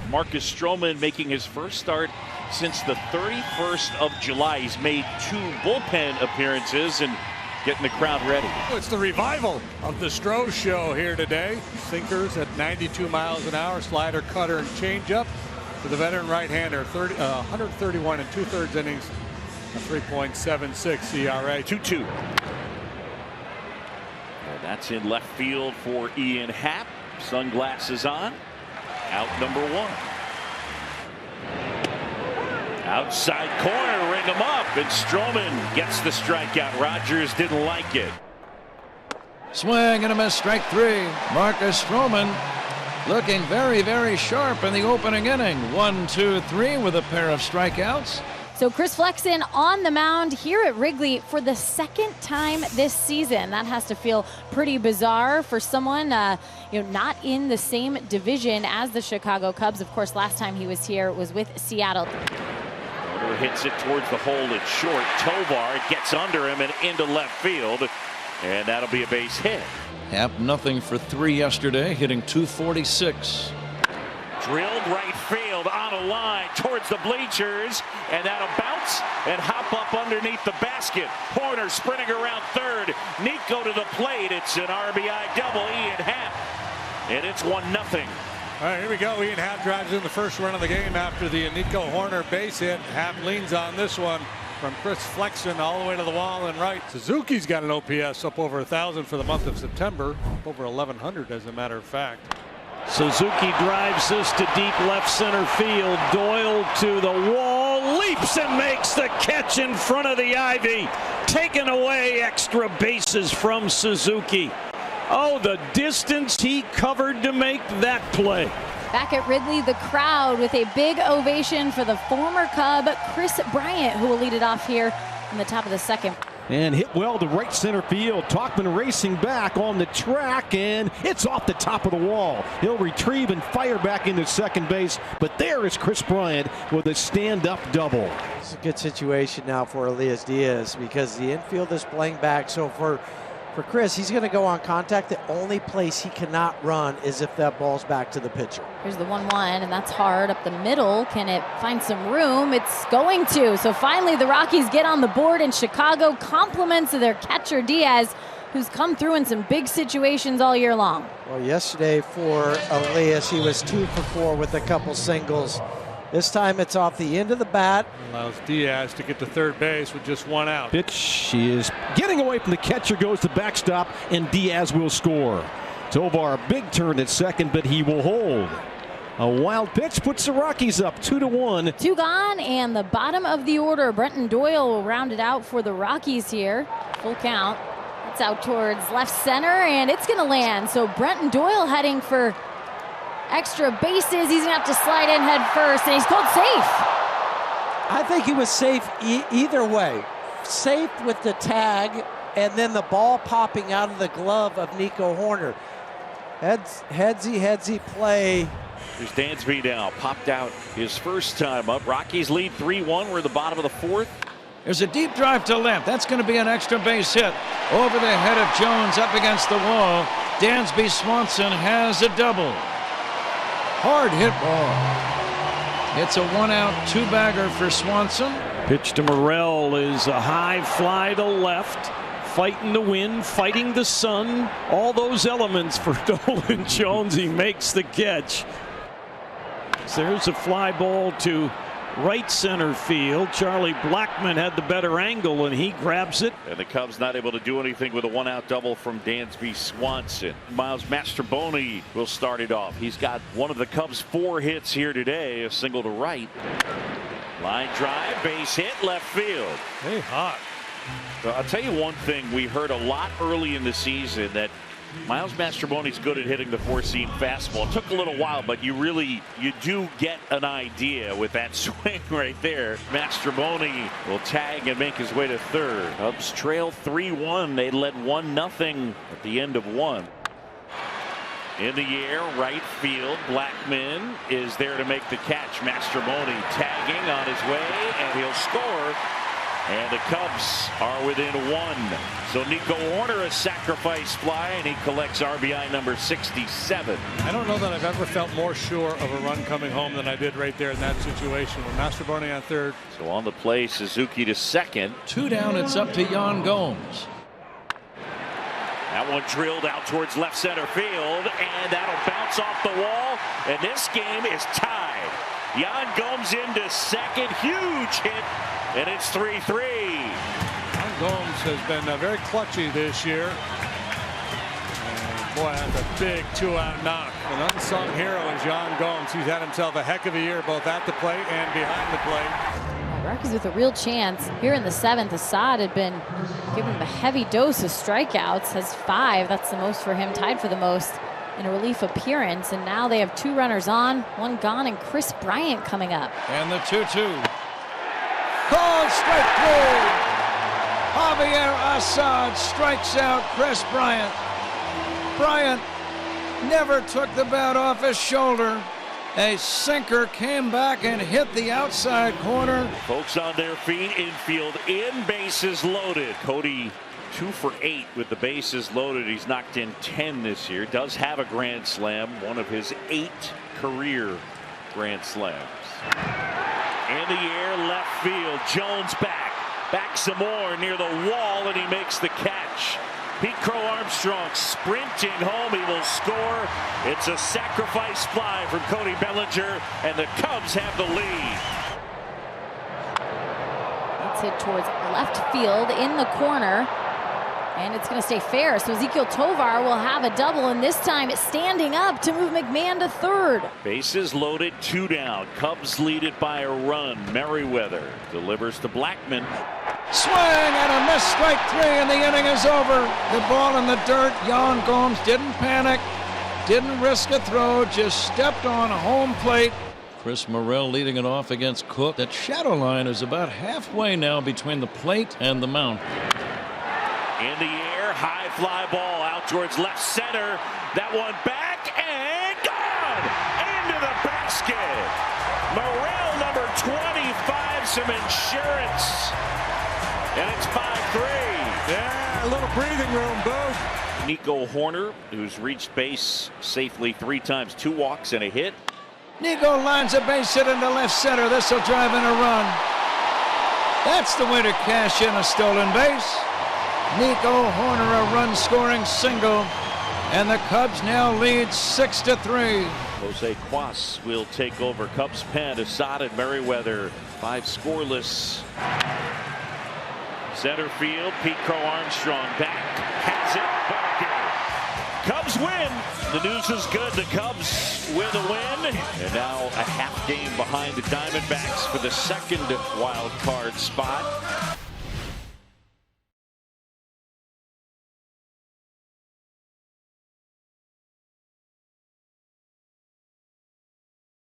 Marcus Stroman making his first start since the 31st of July. He's made 2 bullpen appearances and getting the crowd ready. It's the revival of the Stro show here today. Sinkers at 92 miles an hour, slider, cutter, and changeup for the veteran right-hander. 131 and 2/3 innings, a 3.76 ERA. 2-2. That's in left field for Ian Happ. Sunglasses on. Out number 1. Outside corner, ring him up, and Stroman gets the strikeout. Rogers didn't like it. Swing and a miss, strike 3. Marcus Stroman looking very, very sharp in the opening inning. 1, 2, 3 with a pair of strikeouts. So Chris Flexen on the mound here at Wrigley for the 2nd time this season. That has to feel pretty bizarre for someone not in the same division as the Chicago Cubs. Of course, last time he was here was with Seattle. Carter hits it towards the hole. It's short. Tovar gets under him and into left field, and that'll be a base hit. Happ nothing for 3 yesterday, hitting .246. Drilled right field on a line towards the bleachers, and that'll bounce and hop up underneath the basket. Horner sprinting around third. Nico to the plate. It's an RBI double. Ian Happ, and it's 1-0. All right, here we go. Ian Happ drives in the first run of the game after the Nico Horner base hit. Happ leans on this one from Chris Flexen all the way to the wall and right. Suzuki's got an OPS up over 1,000 for the month of September, up over 1,100 as a matter of fact. Suzuki drives this to deep left center field. Doyle to the wall, leaps and makes the catch in front of the ivy. Taking away extra bases from Suzuki. Oh, the distance he covered to make that play. Back at Wrigley, the crowd with a big ovation for the former Cub, Chris Bryant, who will lead it off here in the top of the 2nd. And hit well to right center field. Tauchman racing back on the track, and it's off the top of the wall. He'll retrieve and fire back into second base, but there is Chris Bryant with a stand-up double. It's a good situation now for Elias Diaz because the infield is playing back. So for Chris, he's going to go on contact. The only place he cannot run is if that ball's back to the pitcher. Here's the 1-1, and that's hard up the middle. Can it find some room? It's going to. So finally, the Rockies get on the board, and Chicago compliments their catcher Diaz, who's come through in some big situations all year long. Well, yesterday for Elias, he was 2 for 4 with a couple singles. This time it's off the end of the bat. Allows Diaz to get to third base with just 1 out. Pitch, she is getting away from the catcher, goes to backstop, and Diaz will score. Tovar, a big turn at second, but he will hold. A wild pitch puts the Rockies up 2-1. 2 gone, and the bottom of the order. Brenton Doyle will round it out for the Rockies here. Full count. It's out towards left center, and it's going to land. So Brenton Doyle heading for extra bases. He's going to have to slide in head first, and he's called safe. I think he was safe either way. Safe with the tag, and then the ball popping out of the glove of Nico Horner. Headsy play. There's Dansby now, popped out his first time up. Rockies lead 3-1. We're at the bottom of the 4th. There's a deep drive to left. That's going to be an extra base hit. Over the head of Jones, up against the wall. Dansby Swanson has a double. Hard hit ball. It's a 1-out, 2-bagger for Swanson. Pitch to Morel is a high fly to left. Fighting the wind, fighting the sun. All those elements for Nolan Jones. He makes the catch. There's a fly ball to right center field. Charlie Blackmon had the better angle, and he grabs it. And the Cubs not able to do anything with a 1-out double from Dansby Swanson. Miles Mastrobuoni will start it off. He's got one of the Cubs' 4 hits here today, a single to right. Line drive, base hit, left field. Hey, hot. So I'll tell you one thing we heard a lot early in the season, that Miles Mastrobuoni's good at hitting the 4-seam fastball. It took a little while, but you do get an idea with that swing right there. Mastrobuoni will tag and make his way to third. Cubs trail 3-1. They led 1-0 at the end of 1. In the air, right field. Blackmon is there to make the catch. Mastrobuoni tagging on his way, and he'll score. And the Cubs are within 1. So Nico Horner a sacrifice fly, and he collects RBI number 67. I don't know that I've ever felt more sure of a run coming home than I did right there in that situation with Mastrobuoni on third. So on the play, Suzuki to second. 2 down, it's up to Yan Gomes. That one drilled out towards left center field, and that'll bounce off the wall, and this game is tied. Yan Gomes into second, huge hit, and it's 3-3. Yan Gomes has been very clutchy this year. And boy, that's a big 2-out knock. An unsung hero is Yan Gomes. He's had himself a heck of a year, both at the plate and behind the plate. Rockies with a real chance. Here in the 7th, Assad had been given a heavy dose of strikeouts, has 5. That's the most for him, tied for the most in a relief appearance. And now they have 2 runners on, 1 gone, and Chris Bryant coming up. And the 2-2. Called strike 3. Javier Assad strikes out Chris Bryant. Bryant never took the bat off his shoulder. A sinker came back and hit the outside corner. Folks on their feet, infield in, bases loaded. Cody 2 for 8 with the bases loaded. He's knocked in 10 this year. Does have a grand slam, one of his 8 career grand slams. In the air, left field. Jones back some more near the wall, and he makes the catch. Pete Crow Armstrong sprinting home. He will score. It's a sacrifice fly from Cody Bellinger, and the Cubs have the lead. It's hit towards left field in the corner, and it's going to stay fair. So Ezekiel Tovar will have a double, and this time it's standing up to move McMahon to third. Bases loaded, 2 down. Cubs lead it by a run. Merriweather delivers to Blackman. Swing and a miss, strike 3, and the inning is over. The ball in the dirt. Yan Gomes didn't panic, didn't risk a throw, just stepped on home plate. Chris Morel leading it off against Cook. That shadow line is about halfway now between the plate and the mound. In the air, high fly ball out towards left center. That one back and gone into the basket. Morel, number 25, some insurance. And it's 5-3. Yeah, a little breathing room, Boo. Nico Horner, who's reached base safely 3 times, 2 walks and a hit. Nico lines a base hit into left center. This will drive in a run. That's the way to cash in a stolen base. Nico Horner a run-scoring single, and the Cubs now lead 6-3. Jose Cuas will take over Cubs pen. Assad and Merriweather, 5 scoreless. Center field, Pete Crow Armstrong back, has it, ball game. Cubs win. The news is good. The Cubs with a win, and now a half game behind the Diamondbacks for the 2nd wild card spot.